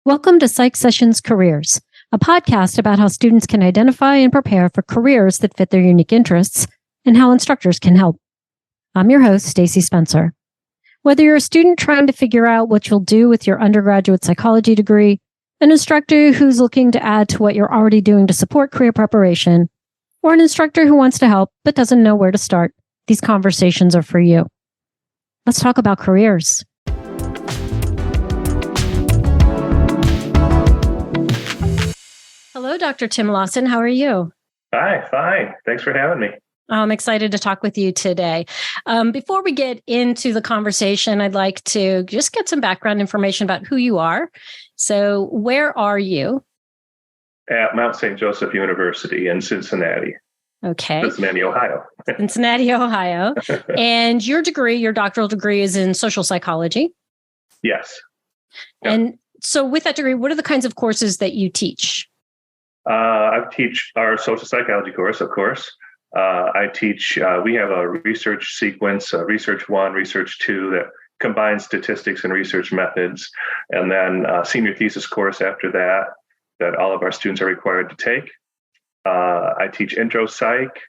Welcome to Psych Sessions Careers, a podcast about how students can identify and prepare for careers that fit their unique interests and how instructors can help. I'm your host, Stacey Spencer. Whether you're a student trying to figure out what you'll do with your undergraduate psychology degree, an instructor who's looking to add to what you're already doing to support career preparation, or an instructor who wants to help but doesn't know where to start, these conversations are for you. Let's talk about careers. Hello, Dr. Tim Lawson. How are you? Hi, fine. Thanks for having me. I'm excited to talk with you today. Before we get into the conversation, I'd like to just get some background information about who you are. So where are you? At Mount St. Joseph University in Cincinnati. Okay. Cincinnati, Ohio. Cincinnati, Ohio. And your degree, your doctoral degree is in social psychology? Yes. Yep. And so with that degree, what are the kinds of courses that you teach? I teach our social psychology course, of course. I teach, we have a research sequence, Research 1, Research 2, that combines statistics and research methods. And then a senior thesis course after that all of our students are required to take. I teach intro psych.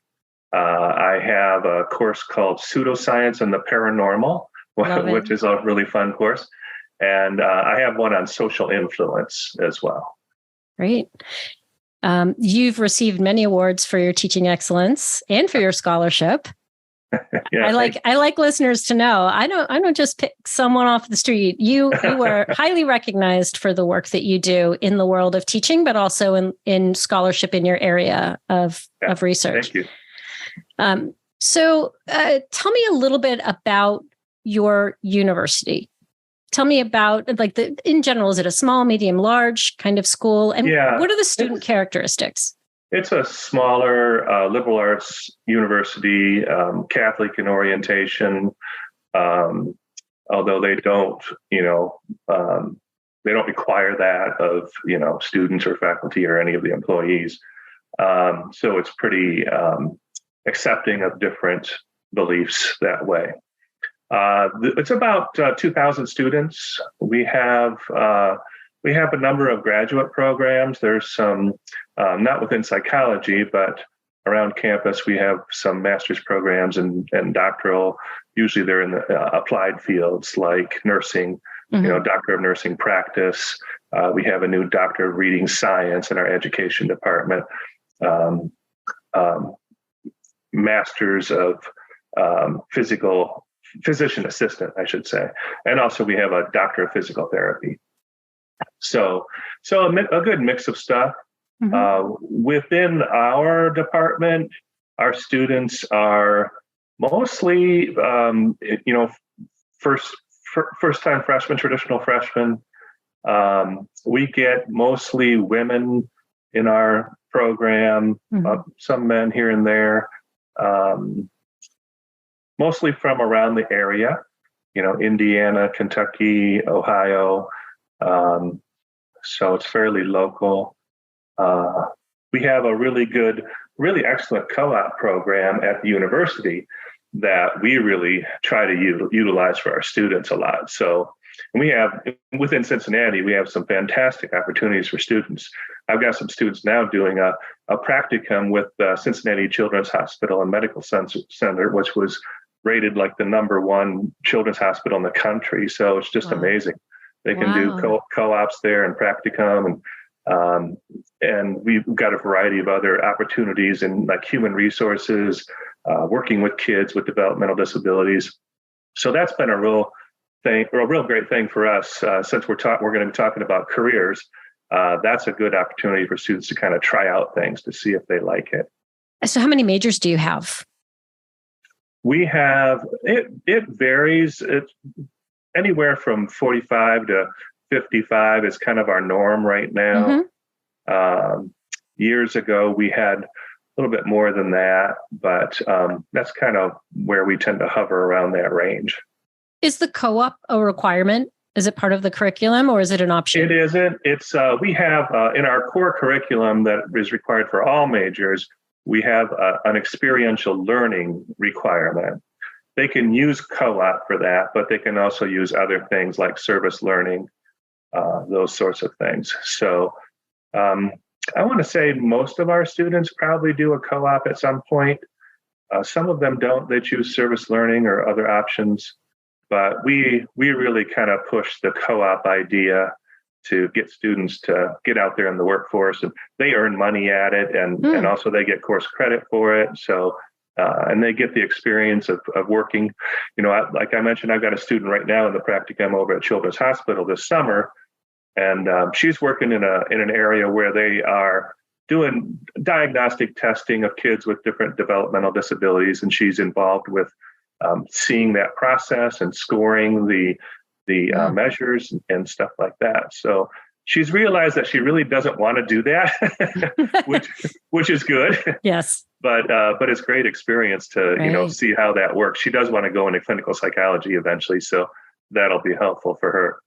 I have a course called Pseudoscience and the Paranormal, which is a really fun course. And I have one on social influence as well. Great. You've received many awards for your teaching excellence and for your scholarship. Yeah, I like listeners to know. I don't just pick someone off the street. You are highly recognized for the work that you do in the world of teaching, but also in scholarship in your area of research. Thank you. So tell me a little bit about your university. Tell me about, in general, is it a small, medium, large kind of school? And what are the student characteristics? It's a smaller liberal arts university, Catholic in orientation, although they don't, they don't require that of, students or faculty or any of the employees. So it's pretty accepting of different beliefs that way. It's about 2,000 students. We have a number of graduate programs. There's some, not within psychology, but around campus, we have some master's programs and doctoral. Usually they're in the applied fields like nursing, doctor of nursing practice. We have a new doctor of reading science in our education department. Masters of physician assistant, I should say. And also we have a doctor of physical therapy. So a good mix of stuff. Within our department, our students are mostly, first-time freshmen, traditional freshmen. We get mostly women in our program, some men here and there. Mostly from around the area, Indiana, Kentucky, Ohio. So it's fairly local. We have a really excellent co-op program at the university that we really try to utilize for our students a lot. So we have, within Cincinnati, we have some fantastic opportunities for students. I've got some students now doing a practicum with Cincinnati Children's Hospital and Medical Center, which was rated like the #1 children's hospital in the country. So it's just amazing. They can do co-ops there and practicum, and we've got a variety of other opportunities in like human resources, working with kids with developmental disabilities. So that's been a real great thing for us. Since we're going to be talking about careers, that's a good opportunity for students to kind of try out things to see if they like it. So how many majors do you have? We have, it varies. It's anywhere from 45 to 55 is kind of our norm right now. Years ago, we had a little bit more than that, but that's kind of where we tend to hover around that range. Is the co-op a requirement? Is it part of the curriculum or is it an option? It isn't. It's we have in our core curriculum that is required for all majors, we have an experiential learning requirement. They can use co-op for that, but they can also use other things like service learning. those sorts of things. So I want to say most of our students probably do a co-op at some point. Some of them don't. They choose service learning or other options. But we really kind of push the co-op idea to get students to get out there in the workforce, and they earn money at it, and also they get course credit for it. So and they get the experience of working. Like I mentioned, I've got a student right now in the practicum over at Children's Hospital this summer, and she's working in an area where they are doing diagnostic testing of kids with different developmental disabilities, and she's involved with seeing that process and scoring the measures and stuff like that. So she's realized that she really doesn't want to do that, which is good. Yes. But it's great experience to see how that works. She does want to go into clinical psychology eventually, so that'll be helpful for her.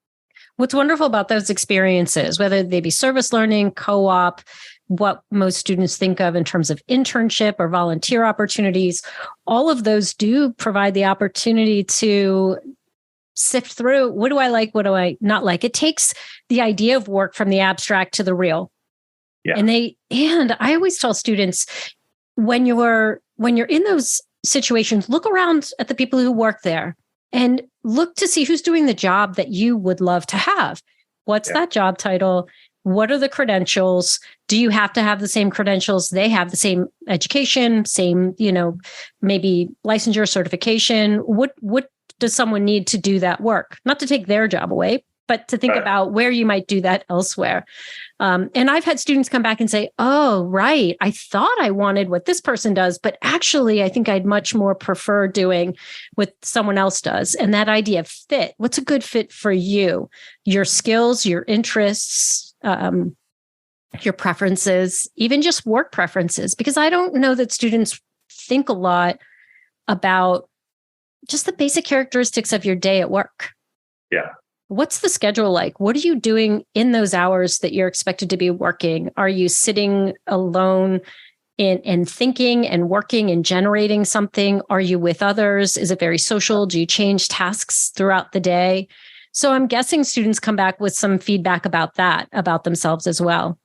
What's wonderful about those experiences, whether they be service learning, co-op, what most students think of in terms of internship or volunteer opportunities, all of those do provide the opportunity to sift through, what do I like, what do I not like? It takes the idea of work from the abstract to the real. Yeah. And I always tell students, when you're in those situations, look around at the people who work there and look to see who's doing the job that you would love to have. What's that job title? What are the credentials? Do you have to have the same credentials? They have the same education, same, maybe licensure, certification. What does someone need to do that work? Not to take their job away, but to think about where you might do that elsewhere. And I've had students come back and say, oh, right, I thought I wanted what this person does, but actually I think I'd much more prefer doing what someone else does. And that idea of fit, what's a good fit for you? Your skills, your interests, your preferences, even just work preferences, because I don't know that students think a lot about just the basic characteristics of your day at work. Yeah. What's the schedule like? What are you doing in those hours that you're expected to be working? Are you sitting alone and thinking and working and generating something? Are you with others? Is it very social? Do you change tasks throughout the day? So I'm guessing students come back with some feedback about that, about themselves as well.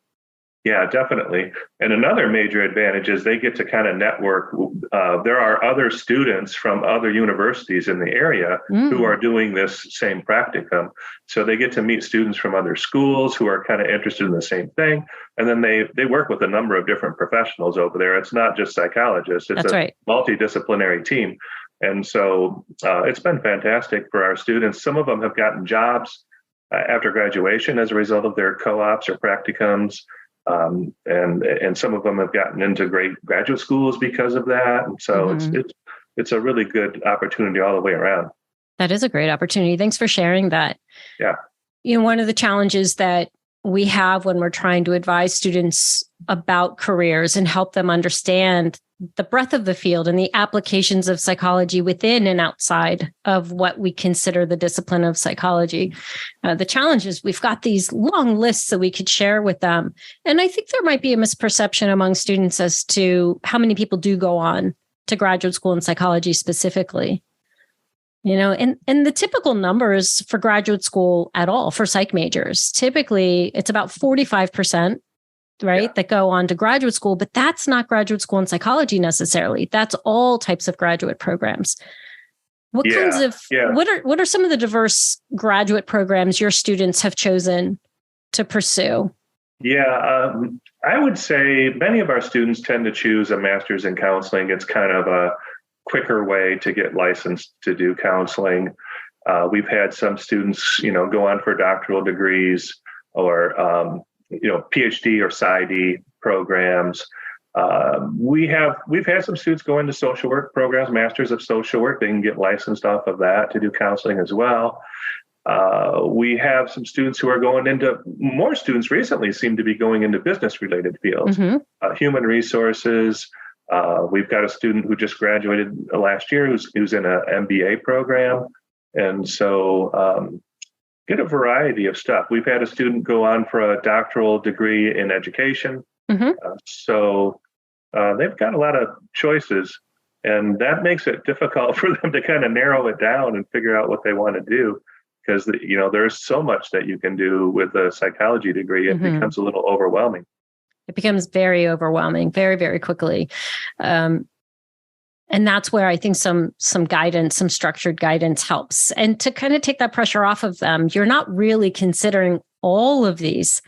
Yeah, definitely. And another major advantage is they get to kind of network. There are other students from other universities in the area who are doing this same practicum. So they get to meet students from other schools who are kind of interested in the same thing. And then they work with a number of different professionals over there. It's not just psychologists. It's multidisciplinary team. And so it's been fantastic for our students. Some of them have gotten jobs after graduation as a result of their co-ops or practicums. And some of them have gotten into great graduate schools because of that. And so it's a really good opportunity all the way around. That is a great opportunity. Thanks for sharing that. Yeah. One of the challenges that we have when we're trying to advise students about careers and help them understand the breadth of the field and the applications of psychology within and outside of what we consider the discipline of psychology. The challenge is we've got these long lists that we could share with them. And I think there might be a misperception among students as to how many people do go on to graduate school in psychology specifically. And the typical numbers for graduate school at all for psych majors, typically it's about 45%. Right, that go on to graduate school, but that's not graduate school in psychology necessarily. That's all types of graduate programs. What are some of the diverse graduate programs your students have chosen to pursue? Yeah, I would say many of our students tend to choose a master's in counseling. It's kind of a quicker way to get licensed to do counseling. We've had some students, go on for doctoral degrees or PhD or PsyD programs. We've had some students go into social work programs, masters of social work. They can get licensed off of that to do counseling as well. We have some students who are going into, more students recently seem to be going into business related fields, human resources. We've got a student who just graduated last year who's in an MBA program. And so, get a variety of stuff. We've had a student go on for a doctoral degree in education. So they've got a lot of choices, and that makes it difficult for them to kind of narrow it down and figure out what they want to do. because there's so much that you can do with a psychology degree. It becomes a little overwhelming. It becomes very overwhelming very, very quickly. And that's where I think some guidance, some structured guidance helps. And to kind of take that pressure off of them, you're not really considering all of these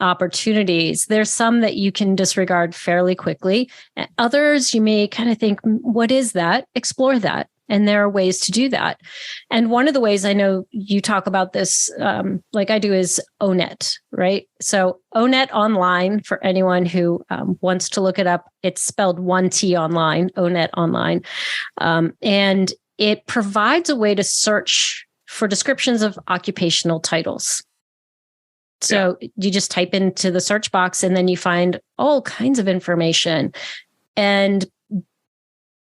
opportunities. There's some that you can disregard fairly quickly. Others, you may kind of think, what is that? Explore that. And there are ways to do that. And one of the ways I know you talk about this, like I do, is ONET, right? So ONET Online, for anyone who wants to look it up, it's spelled 1T online, ONET Online. And it provides a way to search for descriptions of occupational titles. So you just type into the search box and then you find all kinds of information. And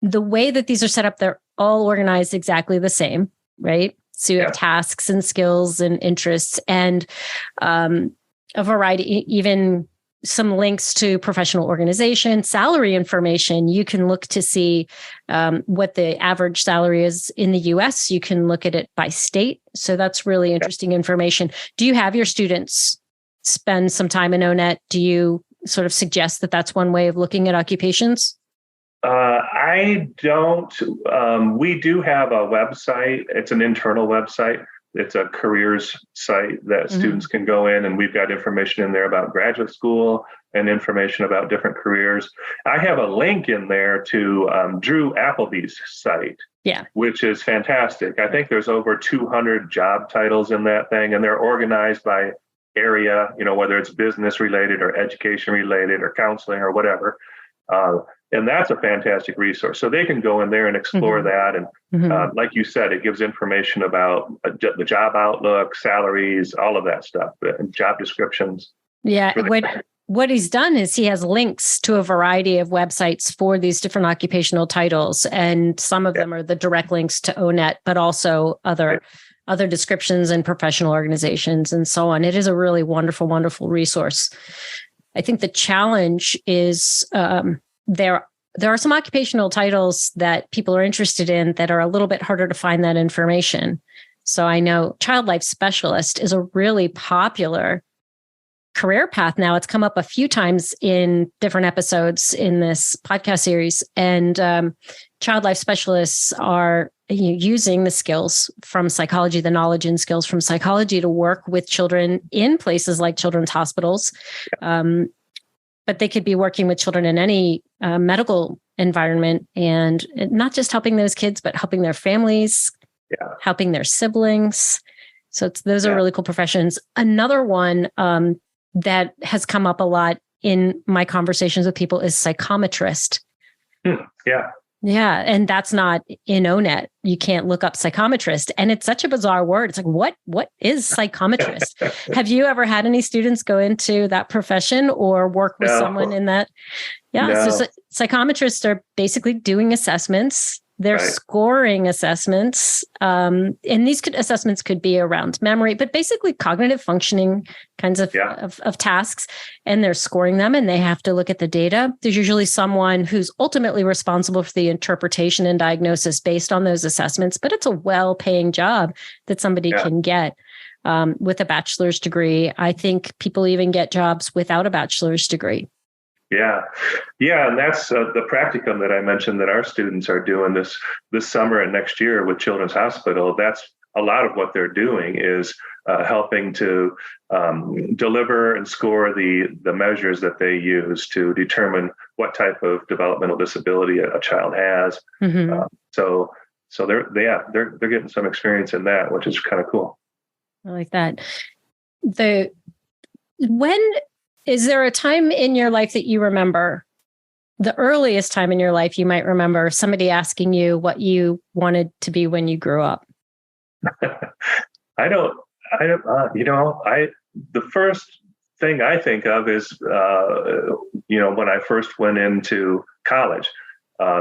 the way that these are set up, they're all organized exactly the same, right? So you have tasks and skills and interests and a variety, even some links to professional organization, salary information. You can look to see what the average salary is in the US. You can look at it by state. So that's really interesting information. Do you have your students spend some time in ONET? Do you sort of suggest that that's one way of looking at occupations? I don't. We do have a website. It's an internal website. It's a careers site that students can go in, and we've got information in there about graduate school and information about different careers. I have a link in there to Drew Appleby's site, which is fantastic. I think there's over 200 job titles in that thing, and they're organized by area, whether it's business related or education related or counseling or whatever. And that's a fantastic resource. So they can go in there and explore that. And like you said, it gives information about the job outlook, salaries, all of that stuff, job descriptions. Yeah. What he's done is he has links to a variety of websites for these different occupational titles. And some of them are the direct links to ONET, but also other descriptions and professional organizations and so on. It is a really wonderful, wonderful resource. I think the challenge is there are some occupational titles that people are interested in that are a little bit harder to find that information. So I know child life specialist is a really popular career path now. It's come up a few times in different episodes in this podcast series. And child life specialists are using the skills from psychology, the knowledge and skills from psychology to work with children in places like children's hospitals. But they could be working with children in any medical environment and not just helping those kids, but helping their families, helping their siblings. So those are really cool professions. Another one that has come up a lot in my conversations with people is psychometrist. Yeah. And that's not in ONET. You can't look up psychometrist. And it's such a bizarre word. It's like, what is psychometrist? Have you ever had any students go into that profession or work with someone in that? Yeah. So psychometrists are basically doing assessments. They're scoring assessments. And these assessments could be around memory, but basically cognitive functioning kinds of tasks. And they're scoring them and they have to look at the data. There's usually someone who's ultimately responsible for the interpretation and diagnosis based on those assessments, but it's a well-paying job that somebody can get with a bachelor's degree. I think people even get jobs without a bachelor's degree. Yeah. And that's the practicum that I mentioned that our students are doing this summer and next year with Children's Hospital. That's a lot of what they're doing is helping to deliver and score the measures that they use to determine what type of developmental disability a child has. So they're getting some experience in that, which is kind of cool. I like that. Is there a time in your life that you remember, the earliest time in your life you might remember somebody asking you what you wanted to be when you grew up? The first thing I think of is, when I first went into college,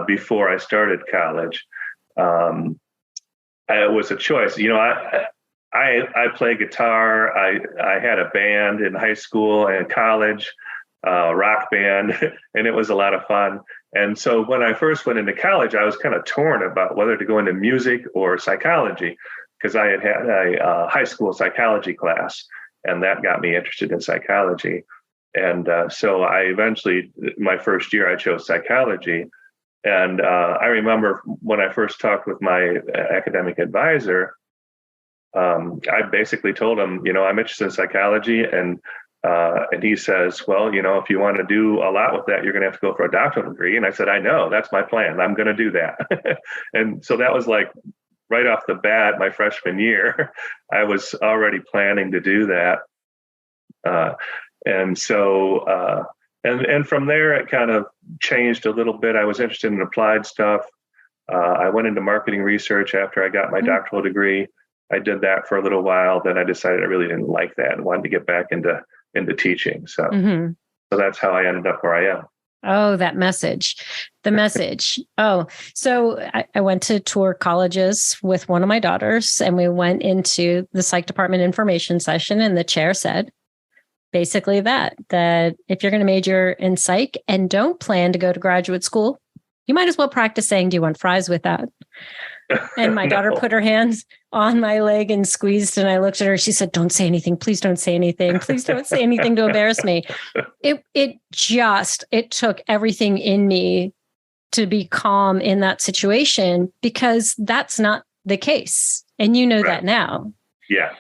before I started college, it was a choice. I play guitar. I had a band in high school and college, rock band, and it was a lot of fun. And so when I first went into college, I was kind of torn about whether to go into music or psychology, because I had a high school psychology class, and that got me interested in psychology. And so I eventually, my first year, I chose psychology. And I remember when I first talked with my academic advisor, I basically told him, I'm interested in psychology. And he says, well, if you want to do a lot with that, you're going to have to go for a doctoral degree. And I said, I know, that's my plan. I'm going to do that. And so that was like right off the bat, my freshman year, I was already planning to do that. And so, and from there, it kind of changed a little bit. I was interested in applied stuff. I went into marketing research after I got my doctoral degree. I did that for a little while. Then I decided I really didn't like that and wanted to get back into teaching. So, so that's how I ended up where I am. Oh, that message, the message. Oh, so I went to tour colleges with one of my daughters, and we went into the psych department information session, and the chair said, basically that if you're going to major in psych and don't plan to go to graduate school, you might as well practice saying, do you want fries with that? And my daughter put her hands on my leg and squeezed, and I looked at her. She said, don't say anything. Please don't say anything. Please don't say anything to embarrass me. It took everything in me to be calm in that situation, because that's not the case. And you know that now. Yeah.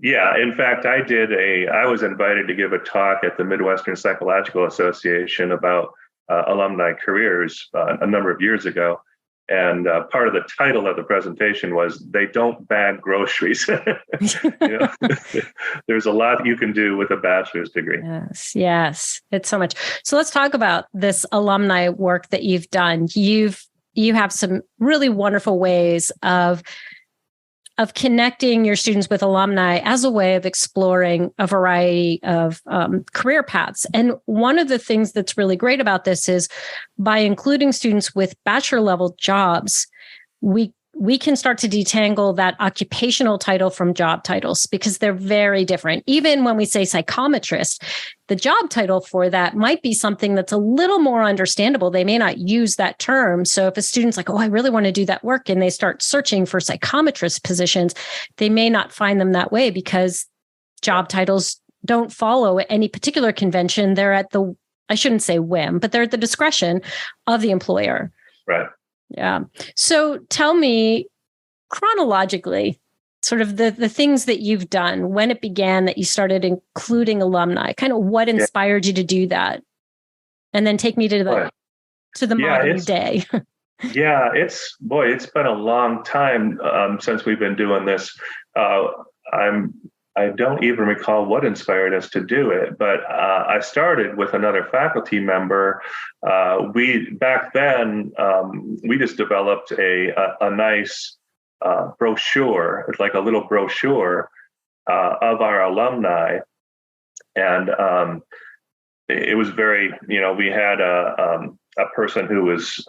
Yeah. In fact, I was invited to give a talk at the Midwestern Psychological Association about alumni careers a number of years ago. And part of the title of the presentation was, they don't bag groceries. There's a lot you can do with a bachelor's degree. Yes. It's so much. So let's talk about this alumni work that you've done. You have some really wonderful ways of connecting your students with alumni as a way of exploring a variety of career paths. And one of the things that's really great about this is, by including students with bachelor level jobs, we can start to detangle that occupational title from job titles, because they're very different. Even when we say psychometrist, the job title for that might be something that's a little more understandable. They may not use that term. So if a student's like, oh, I really want to do that work, and they start searching for psychometrist positions, they may not find them that way, because job titles don't follow any particular convention. They're at I shouldn't say whim, but they're at the discretion of the employer. Right. Yeah. So tell me chronologically, sort of the things that you've done, when it began that you started including alumni, kind of what inspired you to do that, and then take me to the modern day. Yeah, it's been a long time since we've been doing this. I don't even recall what inspired us to do it, but I started with another faculty member. Back then we just developed a nice brochure. It's like a little brochure of our alumni, and it was very, we had a person who was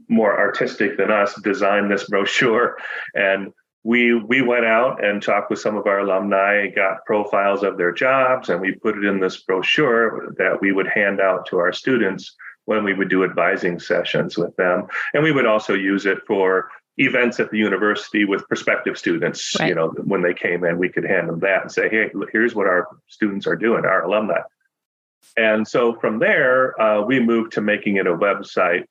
more artistic than us design this brochure, and we went out and talked with some of our alumni, got profiles of their jobs, and we put it in this brochure that we would hand out to our students when we would do advising sessions with them. And we would also use it for events at the university with prospective students. Right. When they came in, we could hand them that and say, hey, here's what our students are doing, our alumni. And so from there, we moved to making it a website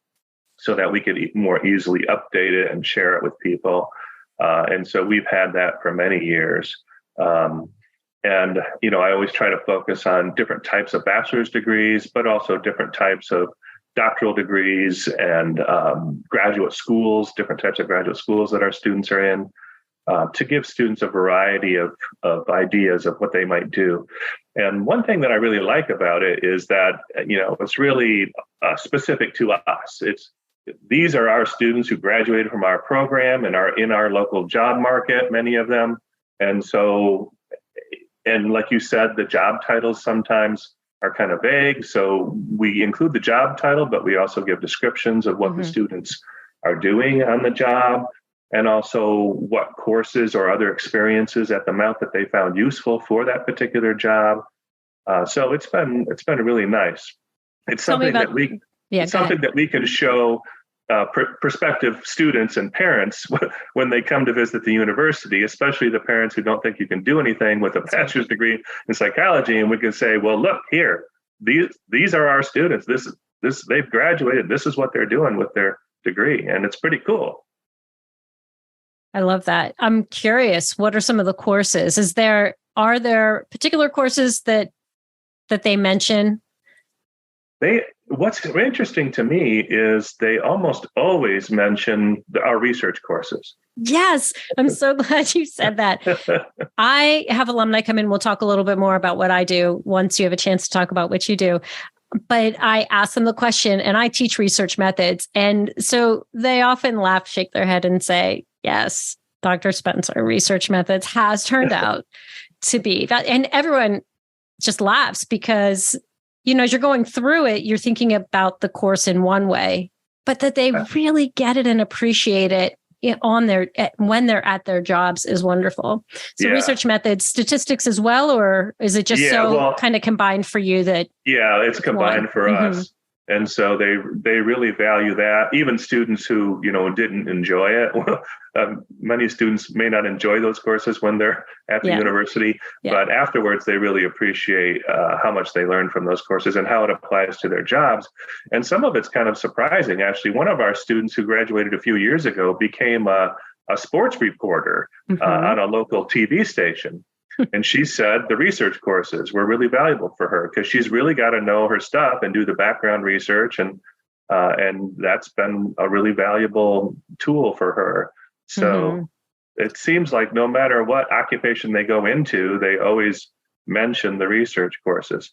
so that we could more easily update it and share it with people. And so we've had that for many years. And I always try to focus on different types of bachelor's degrees, but also different types of doctoral degrees and graduate schools, different types of graduate schools that our students are in, to give students a variety of ideas of what they might do. And one thing that I really like about it is that, it's really specific to us. These are our students who graduated from our program and are in our local job market, many of them. And so, and like you said, the job titles sometimes are kind of vague. So we include the job title, but we also give descriptions of what the students are doing on the job, and also what courses or other experiences at the Mount that they found useful for that particular job. So it's been really nice. It's something that we can show prospective students and parents when they come to visit the university, especially the parents who don't think you can do anything with a bachelor's degree in psychology. And we can say, well, look here, these are our students. This they've graduated. This is what they're doing with their degree. And it's pretty cool. I love that. I'm curious, what are some of the courses? Are there particular courses that they mention? What's interesting to me is they almost always mention our research courses. Yes, I'm so glad you said that. I have alumni come in. We'll talk a little bit more about what I do once you have a chance to talk about what you do. But I ask them the question, and I teach research methods. And so they often laugh, shake their head and say, yes, Dr. Spencer, research methods has turned out to be that. And everyone just laughs because, as you're going through it, you're thinking about the course in one way, but that they really get it and appreciate it when they're at their jobs is wonderful. So research methods, statistics as well, or is it just kind of combined for you that? Yeah, it's combined for us. And so they really value that. Even students who, didn't enjoy it. Many students may not enjoy those courses when they're at the university, but afterwards they really appreciate how much they learn from those courses and how it applies to their jobs. And some of it's kind of surprising. Actually, one of our students who graduated a few years ago became a sports reporter on a local TV station. And she said the research courses were really valuable for her because she's really got to know her stuff and do the background research. And that's been a really valuable tool for her. So it seems like no matter what occupation they go into, they always mention the research courses.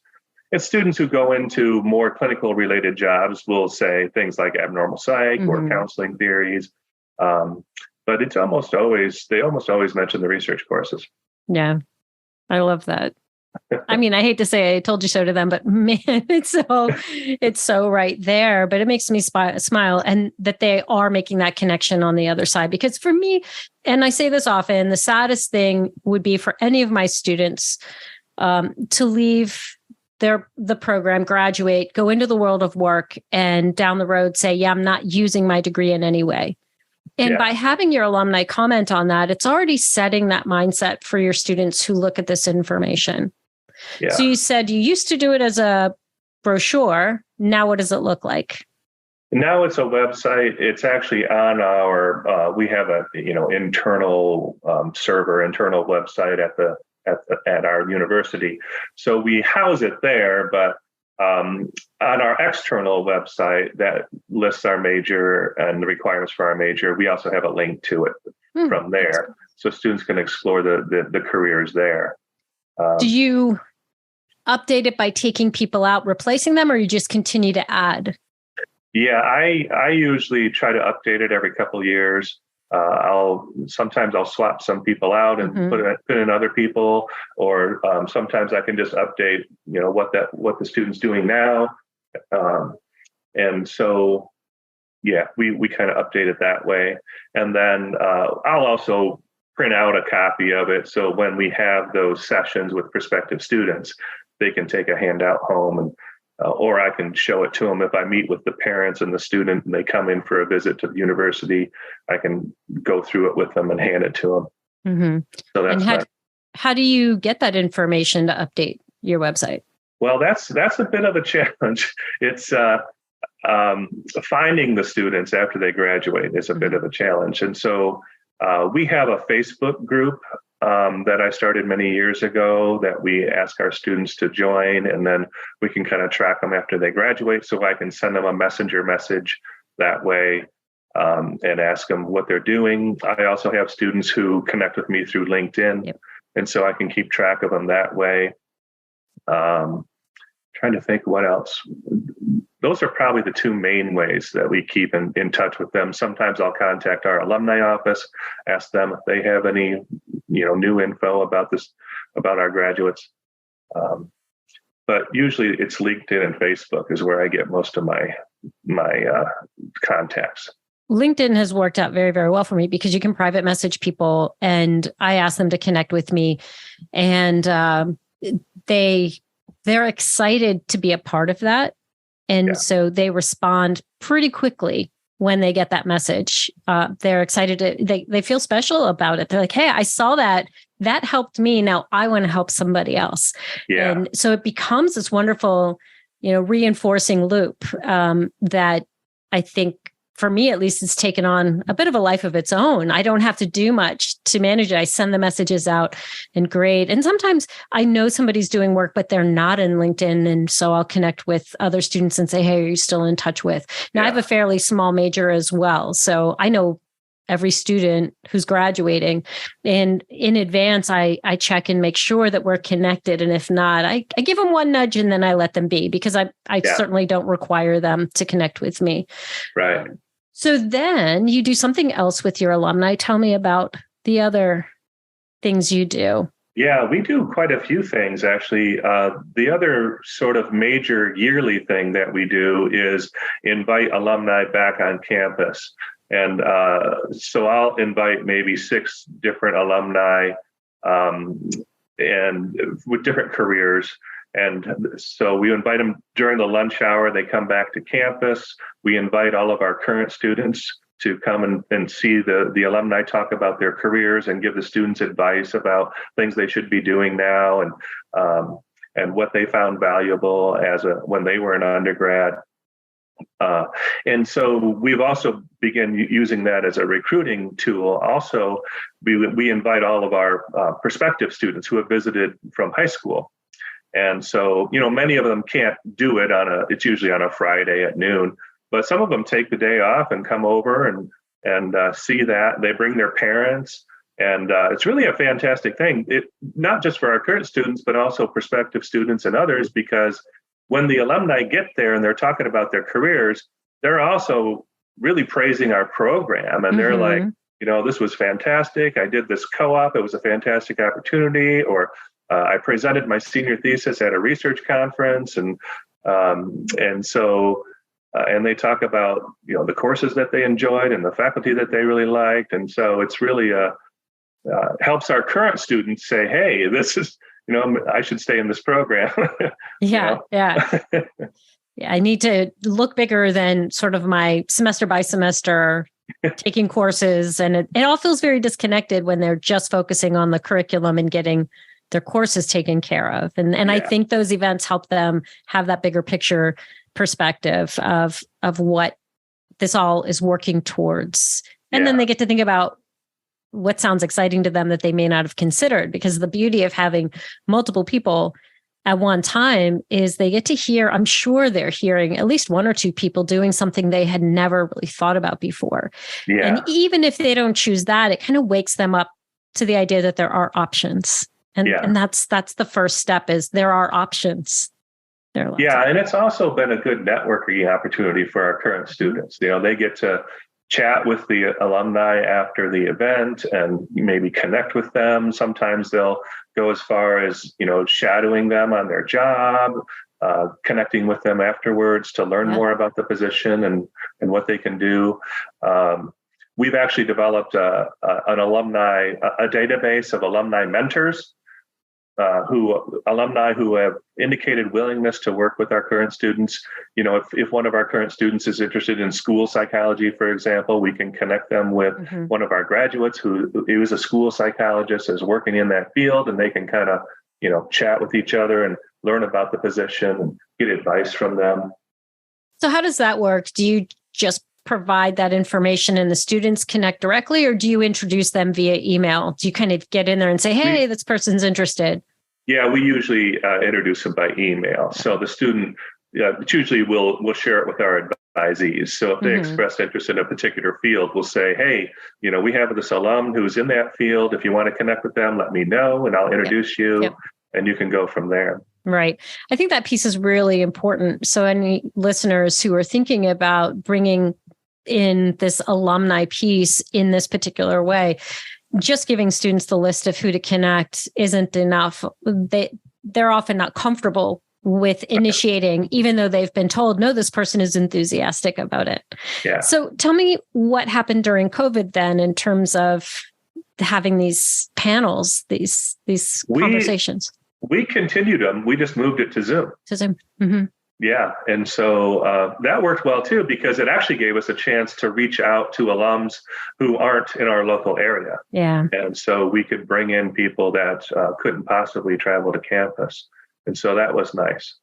And students who go into more clinical related jobs will say things like abnormal psych or counseling theories. But they almost always mention the research courses. Yeah. I love that. I mean, I hate to say I told you so to them, but man, it's so right there. But it makes me smile, and that they are making that connection on the other side. Because for me, and I say this often, the saddest thing would be for any of my students to leave the program, graduate, go into the world of work, and down the road say, yeah, I'm not using my degree in any way. And by having your alumni comment on that, it's already setting that mindset for your students who look at this information. Yeah. So you said you used to do it as a brochure. Now, what does it look like? Now it's a website. It's actually on our, we have a, internal server, internal website at our university. So we house it there, but on our external website that lists our major and the requirements for our major, we also have a link to it from there. So students can explore the careers there. Do you update it by taking people out, replacing them, or you just continue to add? Yeah, I usually try to update it every couple of years. Sometimes I'll swap some people out and put in other people, or sometimes I can just update, what the student's doing now. And so, we kind of update it that way. And then I'll also print out a copy of it. So when we have those sessions with prospective students, they can take a handout home and or I can show it to them if I meet with the parents and the student and they come in for a visit to the university. I can go through it with them and hand it to them. So that's how do you get that information to update your website? Well, that's a bit of a challenge. It's finding the students after they graduate is a bit of a challenge. And so we have a Facebook group that I started many years ago that we ask our students to join, and then we can kind of track them after they graduate. So I can send them a messenger message that way and ask them what they're doing. I also have students who connect with me through LinkedIn, and so I can keep track of them that way. Trying to think what else. Those are probably the two main ways that we keep in touch with them. Sometimes I'll contact our alumni office, ask them if they have any, new info about our graduates. But usually it's LinkedIn and Facebook is where I get most of my contacts. LinkedIn has worked out very, very well for me because you can private message people, and I ask them to connect with me, and they're excited to be a part of that. And so they respond pretty quickly when they get that message. They're excited they feel special about it. They're like, hey, I saw that helped me. Now I want to help somebody else. Yeah. And so it becomes this wonderful, reinforcing loop that I think, for me, at least, it's taken on a bit of a life of its own. I don't have to do much to manage it. I send the messages out and grade. And sometimes I know somebody's doing work, but they're not in LinkedIn. And so I'll connect with other students and say, hey, are you still in touch with? Now, I have a fairly small major as well. So I know every student who's graduating. And in advance, I check and make sure that we're connected. And if not, I give them one nudge and then I let them be, because I certainly don't require them to connect with me. Right. So then you do something else with your alumni. Tell me about the other things you do. Yeah, we do quite a few things, actually. The other sort of major yearly thing that we do is invite alumni back on campus. And so I'll invite maybe 6 different alumni and with different careers. And so we invite them during the lunch hour. They come back to campus. We invite all of our current students to come and see the alumni talk about their careers and give the students advice about things they should be doing now and what they found valuable when they were an undergrad. And so we've also begun using that as a recruiting tool. Also, we invite all of our prospective students who have visited from high school. And so, many of them can't do it it's usually on a Friday at noon, but some of them take the day off and come over and see that. They bring their parents, and it's really a fantastic thing. Not just for our current students, but also prospective students and others, because when the alumni get there and they're talking about their careers, they're also really praising our program. And they're like, this was fantastic. I did this co-op. It was a fantastic opportunity. Or I presented my senior thesis at a research conference. And they talk about, the courses that they enjoyed and the faculty that they really liked. And so it's really helps our current students say, hey, this is, I should stay in this program. Yeah. Yeah. I need to look bigger than sort of my semester by semester taking courses. And it all feels very disconnected when they're just focusing on the curriculum and getting their courses taken care of. And I think those events help them have that bigger picture perspective of what this all is working towards. And then they get to think about what sounds exciting to them that they may not have considered, because the beauty of having multiple people at one time is they get to hear, I'm sure they're hearing at least 1 or 2 people doing something they had never really thought about before. Yeah. And even if they don't choose that, it kind of wakes them up to the idea that there are options. And that's the first step, is there are options. And it's also been a good networking opportunity for our current students. They get to chat with the alumni after the event and maybe connect with them. Sometimes they'll go as far as, shadowing them on their job, connecting with them afterwards to learn more about the position and what they can do. We've actually developed a database of alumni mentors, alumni who have indicated willingness to work with our current students. If one of our current students is interested in school psychology, for example, we can connect them with one of our graduates who is a school psychologist, is working in that field, and they can kind of, chat with each other and learn about the position and get advice from them. So how does that work? Do you just provide that information and the students connect directly, or do you introduce them via email? Do you kind of get in there and say, hey, this person's interested? Yeah, we usually introduce them by email. So the student usually will share it with our advisees. So if they express interest in a particular field, we'll say, hey, we have this alum who's in that field. If you want to connect with them, let me know and I'll introduce you, and you can go from there. Right. I think that piece is really important. So any listeners who are thinking about bringing in this alumni piece in this particular way, just giving students the list of who to connect isn't enough. They're often not comfortable with initiating, even though they've been told, no, this person is enthusiastic about it. Yeah. So tell me what happened during COVID then in terms of having these panels, these conversations. We continued them. We just moved it to Zoom. Mm-hmm. Yeah. And so that worked well too, because it actually gave us a chance to reach out to alums who aren't in our local area. Yeah. And so we could bring in people that couldn't possibly travel to campus. And so that was nice.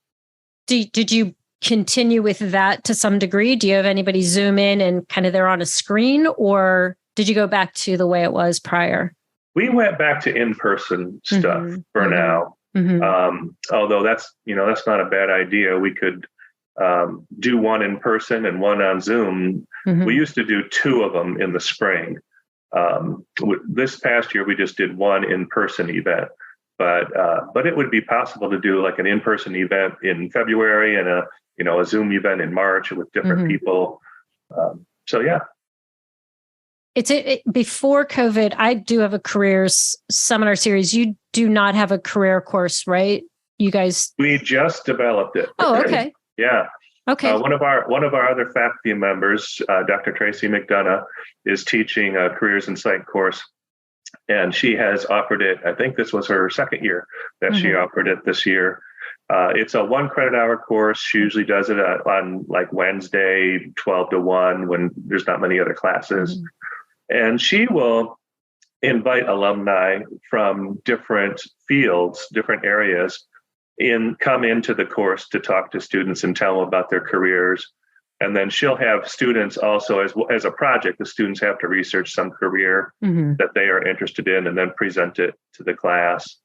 Did you continue with that to some degree? Do you have anybody Zoom in and kind of they're on a screen, or did you go back to the way it was prior? We went back to in-person stuff for now. Although that's not a bad idea. We could do one in person and one on Zoom. We used to do two of them in the spring. This past year, we just did one in-person event. But it would be possible to do like an in-person event in February and a Zoom event in March with different people. So yeah. Before COVID, I do have a careers seminar series. You do not have a career course, right? You guys? We just developed it. Oh, okay. Yeah. Okay. One of our other faculty members, Dr. Tracy McDonough, is teaching a careers in psych course, and she has offered it. I think this was her second year that she offered it this year. It's a 1 credit hour course. She usually does it on like Wednesday, 12 to 1 when there's not many other classes. And she will invite alumni from different fields, different areas, come into the course to talk to students and tell them about their careers. And then she'll have students also, as a project, the students have to research some career that they are interested in and then present it to the class.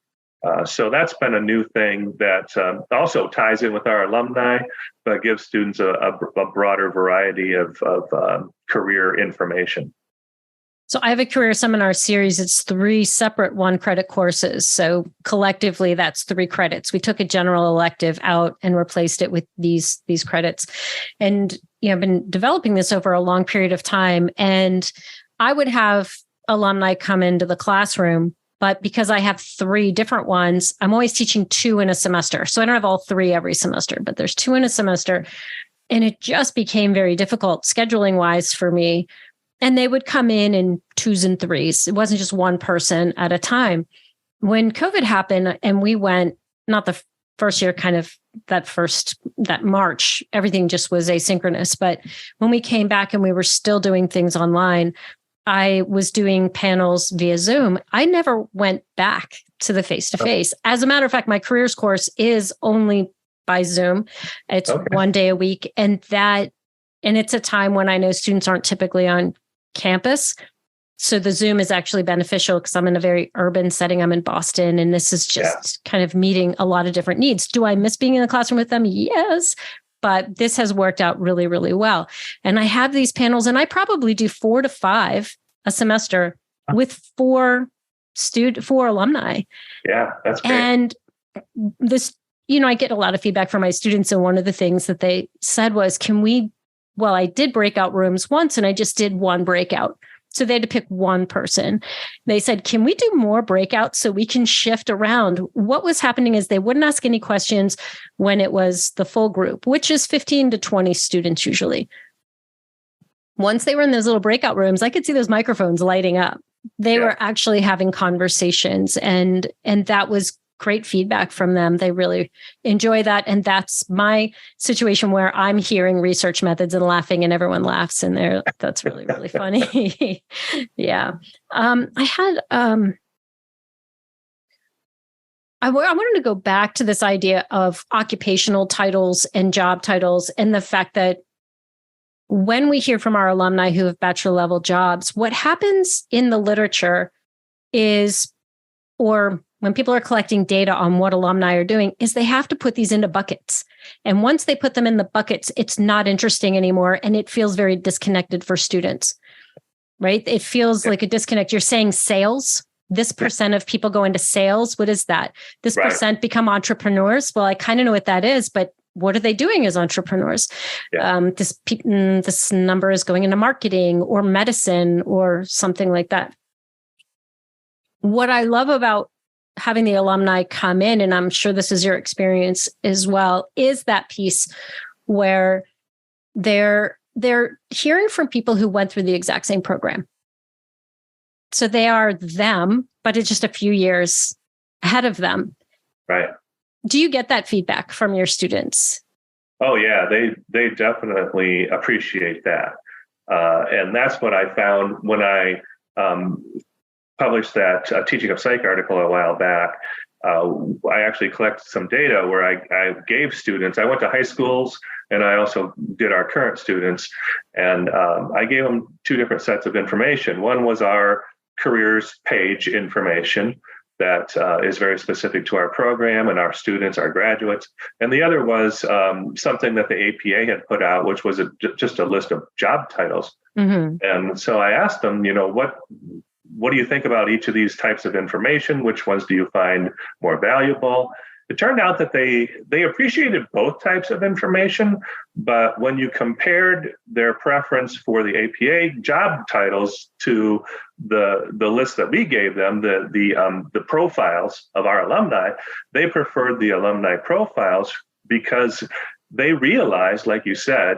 So that's been a new thing that also ties in with our alumni, but gives students a broader variety of career information. So I have a career seminar series. It's 3 separate 1 credit courses. So collectively, that's 3 credits. We took a general elective out and replaced it with these credits. And I've been developing this over a long period of time. And I would have alumni come into the classroom, but because I have 3 different ones, I'm always teaching 2 in a semester. So I don't have all 3 every semester, but there's 2 in a semester. And it just became very difficult scheduling wise for me. And they would come in 2s and 3s. It wasn't just one person at a time. When COVID happened and we went, not the first year, kind of that March, everything just was asynchronous. But when we came back and we were still doing things online, I was doing panels via Zoom. I never went back to the face-to-face. As a matter of fact, my careers course is only by Zoom. It's 1 day a week. And it's a time when I know students aren't typically on campus. So the Zoom is actually beneficial because I'm in a very urban setting. I'm in Boston, and this is just kind of meeting a lot of different needs. Do I miss being in the classroom with them? Yes. But this has worked out really, really well. And I have these panels, and I probably do 4 to 5 a semester with 4 alumni. Yeah, that's great. And this, I get a lot of feedback from my students. And one of the things that they said was, I did breakout rooms once and I just did 1 breakout. So they had to pick 1 person. They said, can we do more breakouts so we can shift around? What was happening is they wouldn't ask any questions when it was the full group, which is 15 to 20 students usually. Once they were in those little breakout rooms, I could see those microphones lighting up. They were actually having conversations, and that was great feedback from them. They really enjoy that. And that's my situation where I'm hearing research methods and laughing and everyone laughs in there. That's really, really funny. Yeah. I wanted to go back to this idea of occupational titles and job titles, and the fact that when we hear from our alumni who have bachelor level jobs, what happens in the literature is, or when people are collecting data on what alumni are doing, is they have to put these into buckets. And once they put them in the buckets, it's not interesting anymore. And it feels very disconnected for students, right? It feels like a disconnect. You're saying sales. This percent of people go into sales. What is that? This percent become entrepreneurs. Well, I kind of know what that is, but what are they doing as entrepreneurs? This number is going into marketing or medicine or something like that. What I love about having the alumni come in, and I'm sure this is your experience as well, is that piece where they're hearing from people who went through the exact same program. So they are them, but it's just a few years ahead of them. Right. Do you get that feedback from your students? Oh yeah, they definitely appreciate that, and that's what I found when I published that teaching of psych article a while back. I actually collected some data where I gave students. I went to high schools and I also did our current students, and I gave them two different sets of information. One was our careers page information that is very specific to our program and our students, our graduates. And the other was something that the APA had put out, which was just a list of job titles. Mm-hmm. And so I asked them, what do you think about each of these types of information? Which ones do you find more valuable? It turned out that they appreciated both types of information, but when you compared their preference for the APA job titles to the list that we gave them, the profiles of our alumni, they preferred the alumni profiles because they realized, like you said,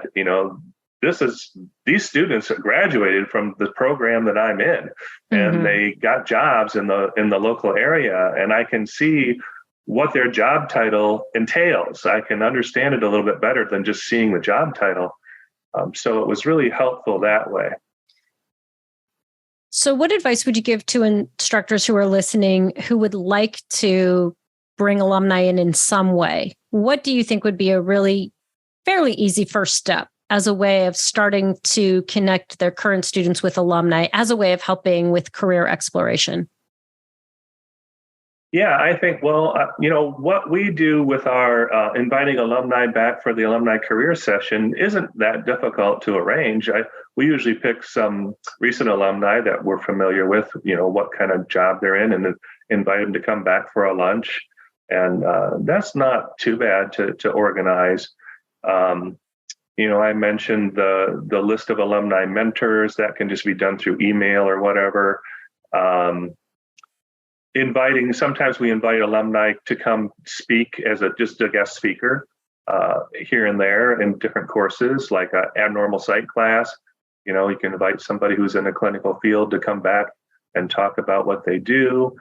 these students graduated from the program that I'm in, and mm-hmm. they got jobs in the local area, and I can see what their job title entails. I can understand it a little bit better than just seeing the job title. So it was really helpful that way. So what advice would you give to instructors who are listening who would like to bring alumni in some way? What do you think would be a really fairly easy first step as a way of starting to connect their current students with alumni, as a way of helping with career exploration? Yeah, I think, what we do with our inviting alumni back for the alumni career session isn't that difficult to arrange. We usually pick some recent alumni that we're familiar with, what kind of job they're in, and invite them to come back for a lunch. And that's not too bad to organize. I mentioned the list of alumni mentors that can just be done through email or whatever. Sometimes we invite alumni to come speak as just a guest speaker here and there in different courses, like an abnormal psych class. You can invite somebody who's in a clinical field to come back and talk about what they do.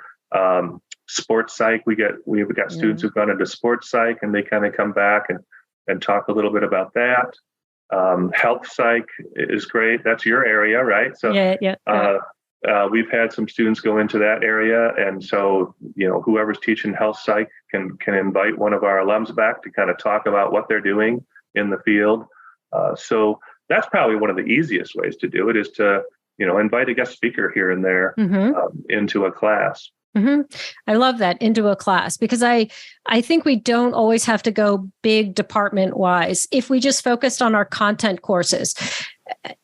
Sports psych, we've got students who've gone into sports psych, and they kind of come back and talk a little bit about that. Health psych is great. That's your area, right? So we've had some students go into that area, and so whoever's teaching health psych can invite one of our alums back to kind of talk about what they're doing in the field. So that's probably one of the easiest ways to do it, is to invite a guest speaker here and there into a class. Mm-hmm. I love that, into a class, because I think we don't always have to go big department wise. If we just focused on our content courses.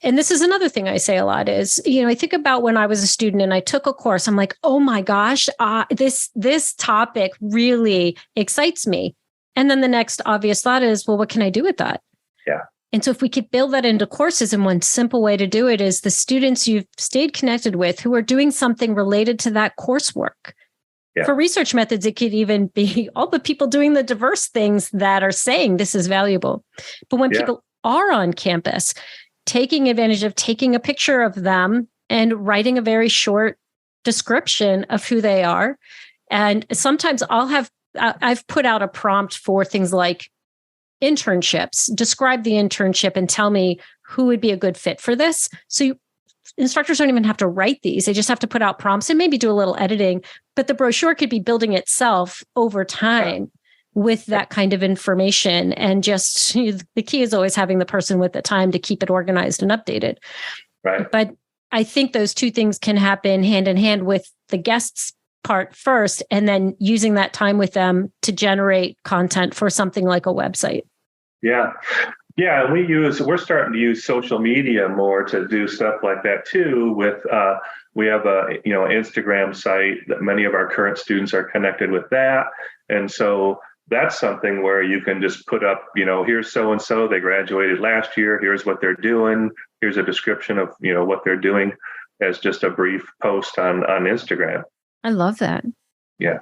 And this is another thing I say a lot is, I think about when I was a student and I took a course, I'm like, oh my gosh, this topic really excites me. And then the next obvious thought is, well, what can I do with that? Yeah. And so if we could build that into courses, and one simple way to do it is the students you've stayed connected with who are doing something related to that coursework. Yeah. For research methods, it could even be all the people doing the diverse things that are saying this is valuable. But when people are on campus, taking advantage of taking a picture of them and writing a very short description of who they are. And sometimes I've put out a prompt for things like internships, describe the internship and tell me who would be a good fit for this. So instructors don't even have to write these. They just have to put out prompts and maybe do a little editing, but the brochure could be building itself over time with that kind of information. And just the key is always having the person with the time to keep it organized and updated. Right. But I think those two things can happen hand in hand, with the guests part first, and then using that time with them to generate content for something like a website. Yeah. Yeah. We're starting to use social media more to do stuff like that too. We have a, Instagram site that many of our current students are connected with that. And so that's something where you can just put up, here's so-and-so, they graduated last year, here's what they're doing, here's a description of, what they're doing, as just a brief post on Instagram. I love that. Yeah.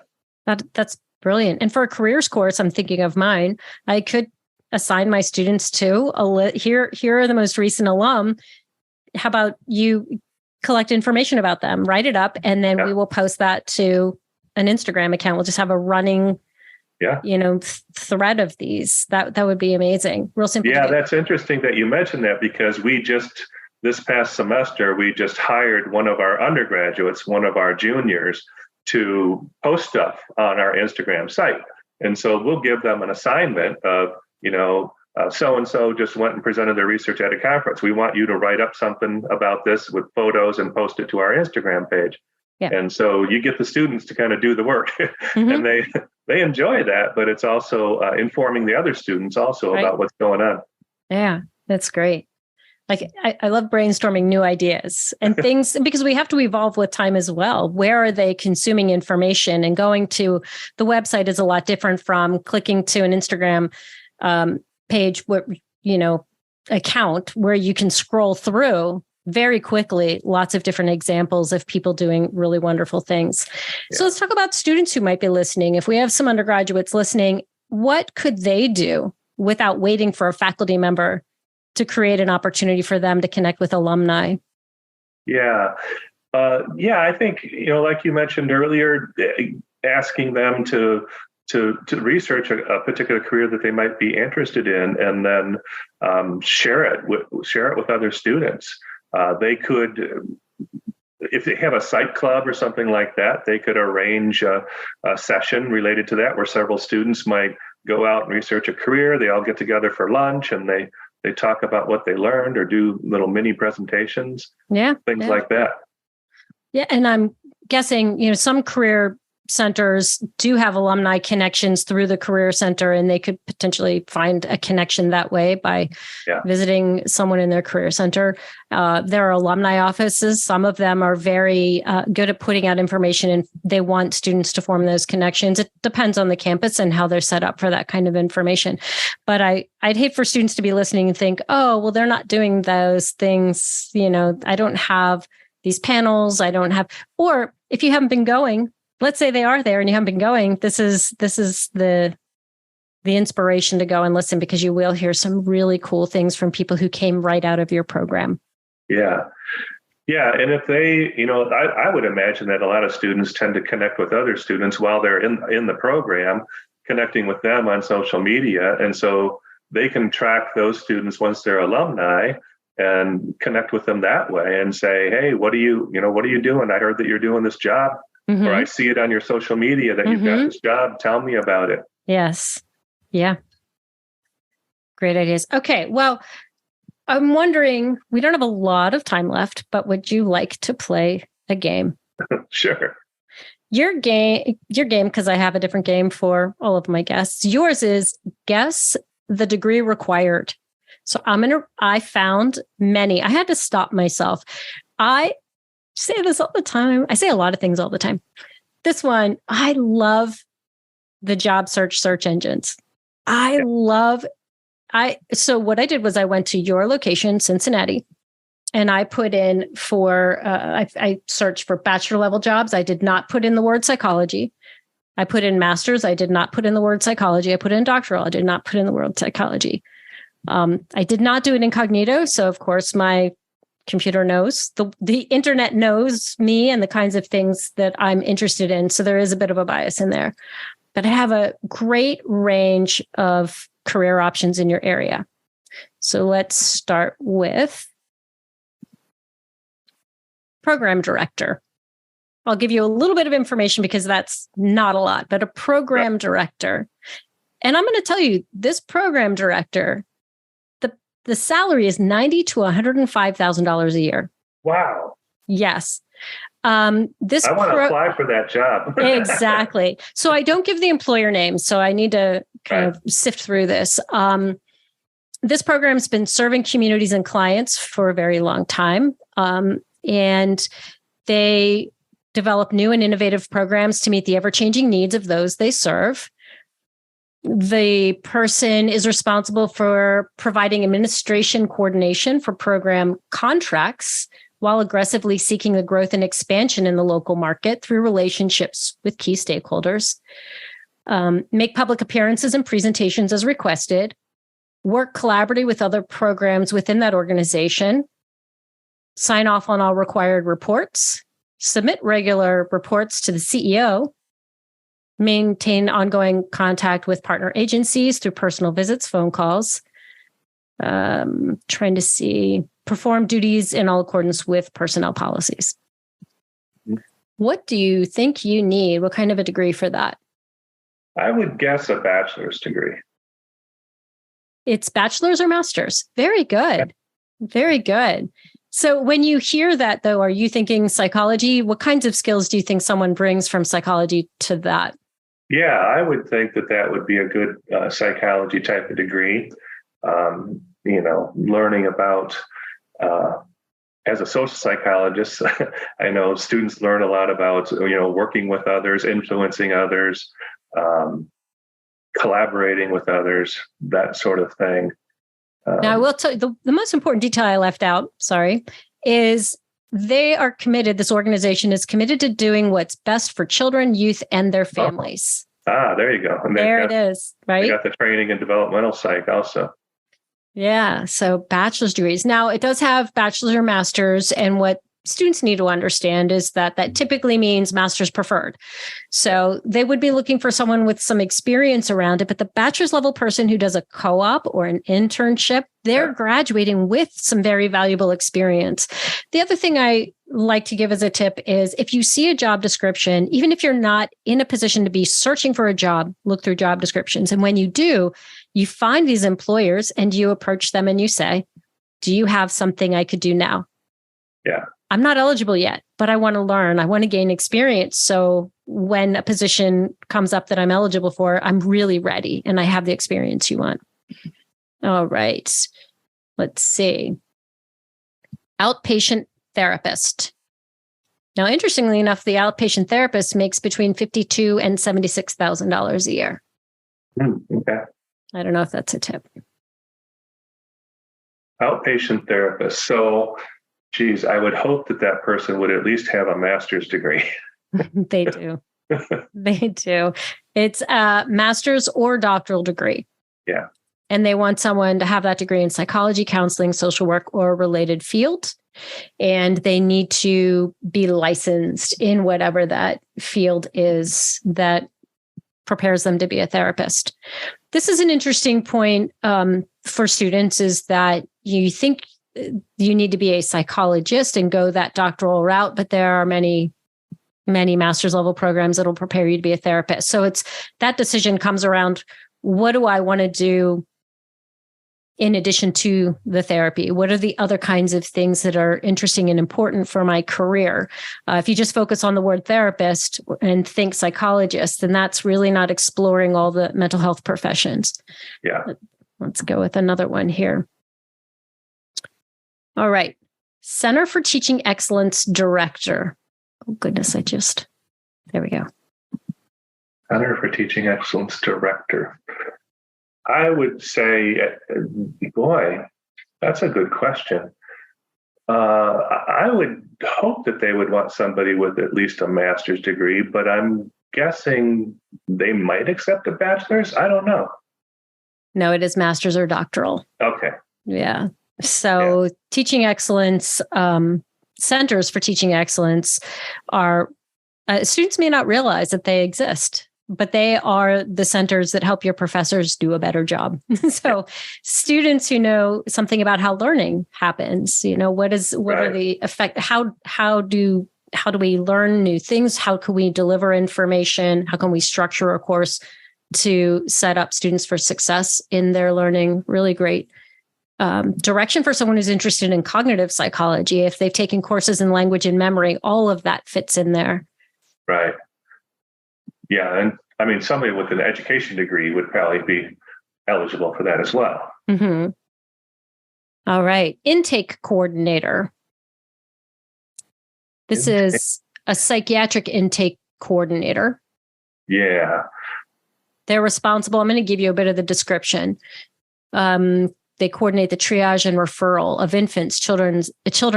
That's brilliant. And for a careers course, I'm thinking of mine, I could assign my students to here are the most recent alum. How about you collect information about them, write it up, and then we will post that to an Instagram account. We'll just have a running thread of these. That would be amazing. Real simple. Yeah, that's interesting that you mentioned that, because this past semester, we just hired one of our undergraduates, one of our juniors, to post stuff on our Instagram site. And so we'll give them an assignment of, so-and-so just went and presented their research at a conference. We want you to write up something about this with photos and post it to our Instagram page. Yeah. And so you get the students to kind of do the work, and they enjoy that, but it's also informing the other students also about what's going on. Yeah, that's great. Like, I love brainstorming new ideas and things, because we have to evolve with time as well. Where are they consuming information? And going to the website is a lot different from clicking to an Instagram page, account where you can scroll through very quickly lots of different examples of people doing really wonderful things. Yeah. So let's talk about students who might be listening. If we have some undergraduates listening, what could they do without waiting for a faculty member to create an opportunity for them to connect with alumni? Yeah. I think, like you mentioned earlier, asking them to research a particular career that they might be interested in, and then share it with other students. They could, if they have a site club or something like that, they could arrange a session related to that, where several students might go out and research a career. They all get together for lunch, and they talk about what they learned, or do little mini presentations, things like that. Yeah. And I'm guessing, some career centers do have alumni connections through the career center, and they could potentially find a connection that way by visiting someone in their career center. There are alumni offices. Some of them are very good at putting out information, and they want students to form those connections. It depends on the campus and how they're set up for that kind of information. But I'd hate for students to be listening and think, oh, well, they're not doing those things. I don't have these panels. I don't have, or if you haven't been going, let's say they are there and you haven't been going, this is the inspiration to go and listen, because you will hear some really cool things from people who came right out of your program. Yeah. Yeah. And if they, I would imagine that a lot of students tend to connect with other students while they're in the program, connecting with them on social media. And so they can track those students once they're alumni and connect with them that way and say, hey, what are you doing? I heard that you're doing this job. Mm-hmm. Or I see it on your social media that you've got this job. Tell me about it. Yes. Yeah. Great ideas. Okay. Well, I'm wondering, we don't have a lot of time left, but would you like to play a game? Sure. Your game, because I have a different game for all of my guests. Yours is guess the degree required. So I found many. I had to stop myself. I say this all the time. I say a lot of things all the time. This one, I love the job search engines. So what I did was I went to your location, Cincinnati, and I put in I searched for bachelor level jobs. I did not put in the word psychology. I put in master's. I did not put in the word psychology. I put in doctoral. I did not put in the word psychology. I did not do it incognito. So of course my computer knows, the internet knows me and the kinds of things that I'm interested in. So there is a bit of a bias in there, but I have a great range of career options in your area. So let's start with program director. I'll give you a little bit of information because that's not a lot, but a program director. And I'm going to tell you, this program director, the salary is $90,000 to $105,000 a year. Wow. Yes. I want to apply for that job. Exactly. So I don't give the employer name. So I need to kind of sift through this. This program's been serving communities and clients for a very long time. And they develop new and innovative programs to meet the ever-changing needs of those they serve. The person is responsible for providing administration coordination for program contracts while aggressively seeking the growth and expansion in the local market through relationships with key stakeholders, make public appearances and presentations as requested, work collaboratively with other programs within that organization, sign off on all required reports, submit regular reports to the CEO, Maintain ongoing contact with partner agencies through personal visits, phone calls. Trying to see, perform duties in all accordance with personnel policies. What do you think you need? What kind of a degree for that? I would guess a bachelor's degree. It's bachelor's or master's. Very good. Very good. So when you hear that, though, are you thinking psychology? What kinds of skills do you think someone brings from psychology to that? Yeah, I would think that would be a good psychology type of degree. Learning about, as a social psychologist, I know students learn a lot about, working with others, influencing others, collaborating with others, that sort of thing. Now, I will tell you the most important detail I left out, is they are committed. This organization is committed to doing what's best for children, youth, and their families. There you go. And there it is, right? They got the training and developmental psych also. Yeah. So bachelor's degrees. Now, it does have bachelor's or master's. And what students need to understand is that typically means master's preferred. So they would be looking for someone with some experience around it. But the bachelor's level person who does a co-op or an internship, they're graduating with some very valuable experience. The other thing I like to give as a tip is if you see a job description, even if you're not in a position to be searching for a job, look through job descriptions. And when you do, you find these employers and you approach them and you say, do you have something I could do now? Yeah. I'm not eligible yet, but I want to learn. I want to gain experience. So when a position comes up that I'm eligible for, I'm really ready and I have the experience you want. All right. Let's see. Outpatient therapist. Now, interestingly enough, the outpatient therapist makes between $52,000 and $76,000 a year. Okay. I don't know if that's a tip. Outpatient therapist. So, geez, I would hope that person would at least have a master's degree. They do. They do. It's a master's or doctoral degree. Yeah. And they want someone to have that degree in psychology, counseling, social work, or a related field. And they need to be licensed in whatever that field is that prepares them to be a therapist. This is an interesting point for students, is that you think you need to be a psychologist and go that doctoral route, but there are many master's level programs that will prepare you to be a therapist. So it's that decision comes around, what do I want to do in addition to the therapy? What are the other kinds of things that are interesting and important for my career? If you just focus on the word therapist and think psychologist, then that's really not exploring all the mental health professions. Yeah. Let's go with another one here. All right. Center for Teaching Excellence Director. Oh, goodness. There we go. Center for Teaching Excellence Director. I would say, boy, that's a good question. I would hope that they would want somebody with at least a master's degree, but I'm guessing they might accept a bachelor's. I don't know. No, it is master's or doctoral. Okay. Yeah. So teaching excellence, centers for teaching excellence are, students may not realize that they exist, but they are the centers that help your professors do a better job. So students who know something about how learning happens, what are the effect, how do we learn new things? How can we deliver information? How can we structure a course to set up students for success in their learning? Really great direction for someone who's interested in cognitive psychology. If they've taken courses in language and memory, all of that fits in there. Right. Yeah. And I mean, somebody with an education degree would probably be eligible for that as well. Mm-hmm. All right. Intake coordinator. This is a psychiatric intake coordinator. Yeah. They're responsible. I'm going to give you a bit of the description. They coordinate the triage and referral of infants, children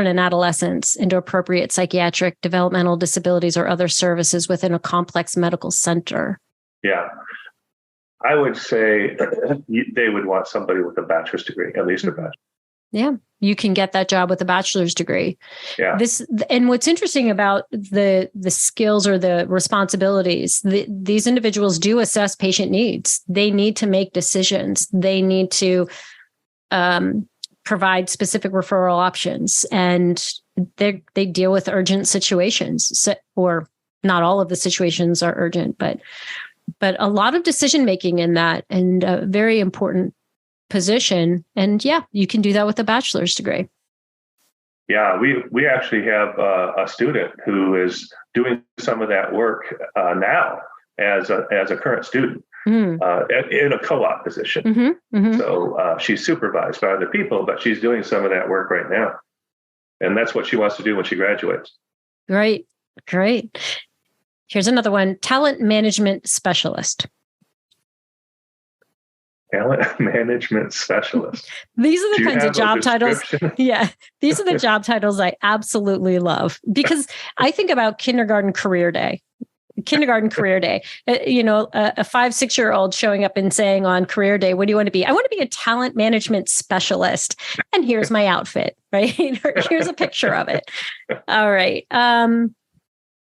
and adolescents into appropriate psychiatric, developmental disabilities, or other services within a complex medical center. Yeah. I would say they would want somebody with a bachelor's degree, at least a bachelor's. Yeah, You can get that job with a bachelor's degree. Yeah. And what's interesting about the skills or the responsibilities, these individuals do assess patient needs. They need to make decisions. They need to provide specific referral options, and they deal with urgent situations. Or not all of the situations are urgent, but a lot of decision making in that, and a very important position. And yeah, you can do that with a bachelor's degree. Yeah, we actually have a student who is doing some of that work now as a current student in a co-op position. Mm-hmm, mm-hmm. So she's supervised by other people, but she's doing some of that work right now. And that's what she wants to do when she graduates. Great. Here's another one: talent management specialist. Talent management specialist. These are the kinds of job titles. Yeah. These are the job titles I absolutely love, because I think about kindergarten career day. A 5-6-year-old showing up and saying on career day, what do you want to be? I want to be a talent management specialist. And here's my outfit, right? Here's a picture of it. All right.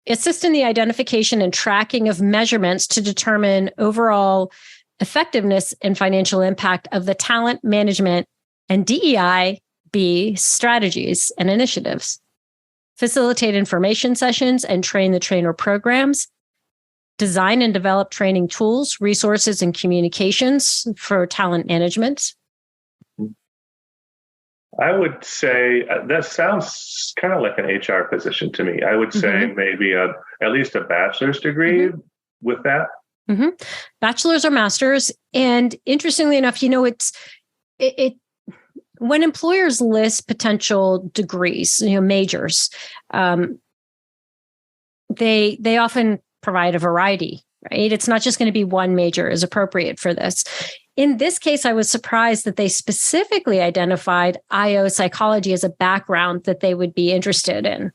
Assist in the identification and tracking of measurements to determine overall effectiveness and financial impact of the talent management and DEI-B strategies and initiatives. Facilitate information sessions and train the trainer programs. Design and develop training tools, resources, and communications for talent management. I would say that sounds kind of like an HR position to me. I would say maybe at least a bachelor's degree with that. Mm-hmm. Bachelor's or master's. And interestingly enough, it when employers list potential degrees, majors, they often provide a variety, right? It's not just going to be one major is appropriate for this. In this case, I was surprised that they specifically identified IO psychology as a background that they would be interested in.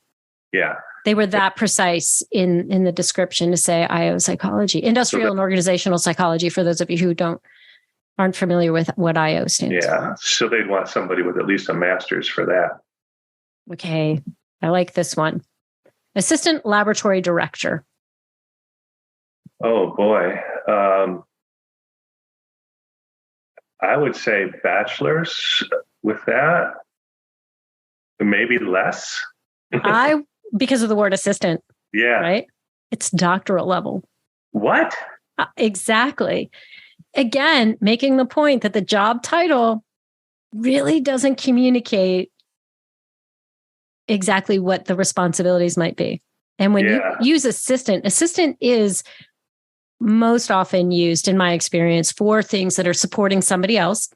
Yeah. They were that precise in the description to say IO psychology, industrial and organizational psychology, for those of you who aren't familiar with what IO stands for. Yeah. So they'd want somebody with at least a master's for that. Okay. I like this one. Assistant laboratory director. Oh boy. I would say bachelor's with that, maybe less. Because of the word assistant. Yeah. Right? It's doctoral level. What? Exactly. Again, making the point that the job title really doesn't communicate exactly what the responsibilities might be. And when you use assistant is most often used, in my experience, for things that are supporting somebody else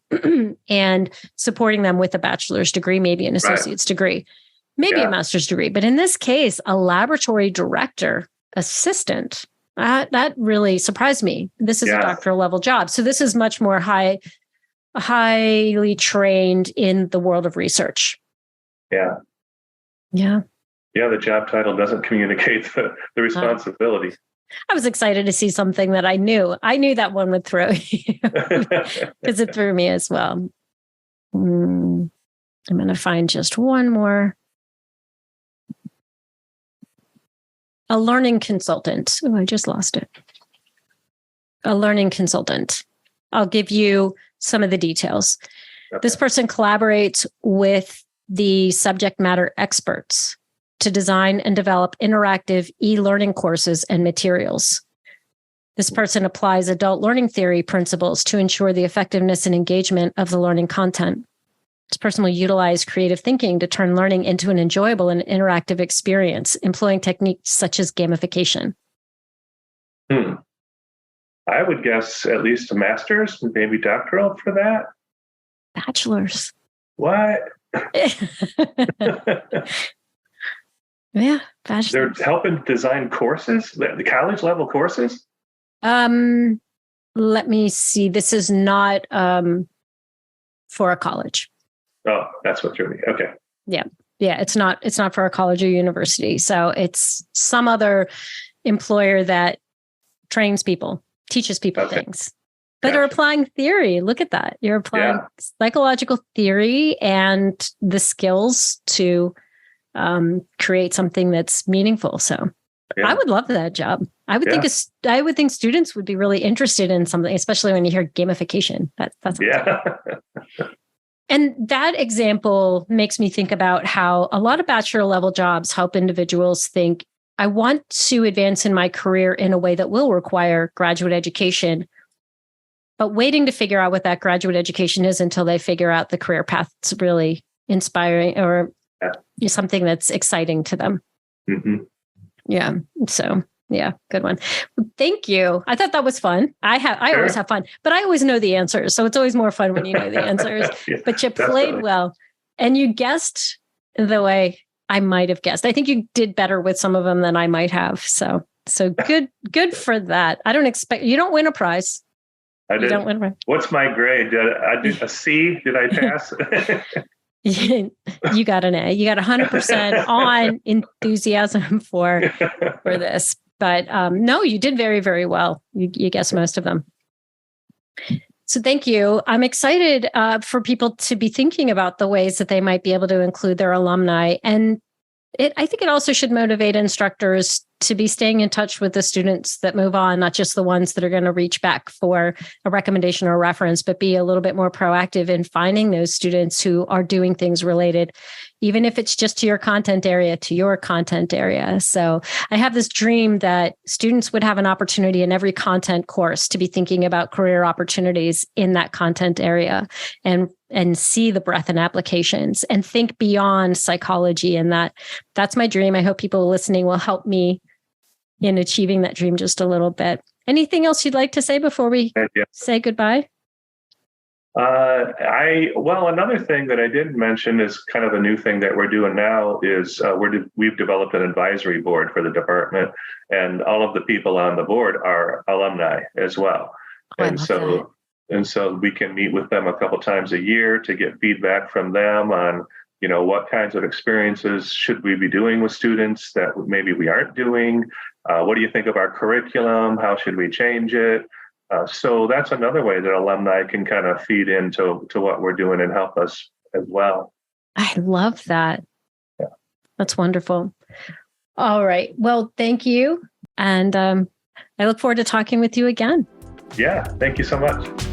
and supporting them with a bachelor's degree, maybe an associate's degree, maybe a master's degree. But in this case, a laboratory director assistant, that really surprised me. This is a doctoral level job. So this is much more highly trained in the world of research. Yeah. Yeah. Yeah, the job title doesn't communicate the responsibility. I was excited to see something that I knew. I knew that one would throw you because it threw me as well. I'm going to find just one more. A learning consultant. Oh, I just lost it. A learning consultant. I'll give you some of the details. Okay. This person collaborates with the subject matter experts to design and develop interactive e-learning courses and materials. This person applies adult learning theory principles to ensure the effectiveness and engagement of the learning content. This person will utilize creative thinking to turn learning into an enjoyable and interactive experience, employing techniques such as gamification. I would guess at least a master's, maybe doctoral for that. Bachelor's. What? Yeah, bachelor's. They're helping design courses, the college level courses? Let me see. This is not for a college. Oh, that's what you're meaning. Okay. Yeah. It's not for a college or university. So it's some other employer that trains people, teaches people things. but are applying theory. Look at that. You're applying psychological theory and the skills to create something that's meaningful. So I would love that job. I would think students would be really interested in something, especially when you hear gamification. That's And that example makes me think about how a lot of bachelor level jobs help individuals think, I want to advance in my career in a way that will require graduate education, but waiting to figure out what that graduate education is until they figure out the career path that's really inspiring or something that's exciting to them. Mm-hmm. Yeah. So good one. Thank you. I thought that was fun. I always have fun, but I always know the answers. So it's always more fun when you know the answers. But you played well, and you guessed the way I might have guessed. I think you did better with some of them than I might have. So good for that. You don't win a prize. I did. You don't win a prize. What's my grade? I did a C. Did I pass? You got an A. You got 100% on enthusiasm for this. But no, you did very, very well. You guessed most of them. So thank you. I'm excited for people to be thinking about the ways that they might be able to include their alumni. And I think it also should motivate instructors to be staying in touch with the students that move on, not just the ones that are going to reach back for a recommendation or a reference, but be a little bit more proactive in finding those students who are doing things related, even if it's just to your content area, So I have this dream that students would have an opportunity in every content course to be thinking about career opportunities in that content area and see the breadth and applications and think beyond psychology. And that's my dream. I hope people listening will help me in achieving that dream just a little bit. Anything else you'd like to say before we say goodbye? Another thing that I didn't mention is kind of a new thing that we're doing now is we've developed an advisory board for the department, and all of the people on the board are alumni as well. And so we can meet with them a couple times a year to get feedback from them on, what kinds of experiences should we be doing with students that maybe we aren't doing? What do you think of our curriculum? How should we change it? So that's another way that alumni can kind of feed into what we're doing and help us as well. I love that. Yeah. That's wonderful. All right. Well, thank you. And I look forward to talking with you again. Yeah. Thank you so much.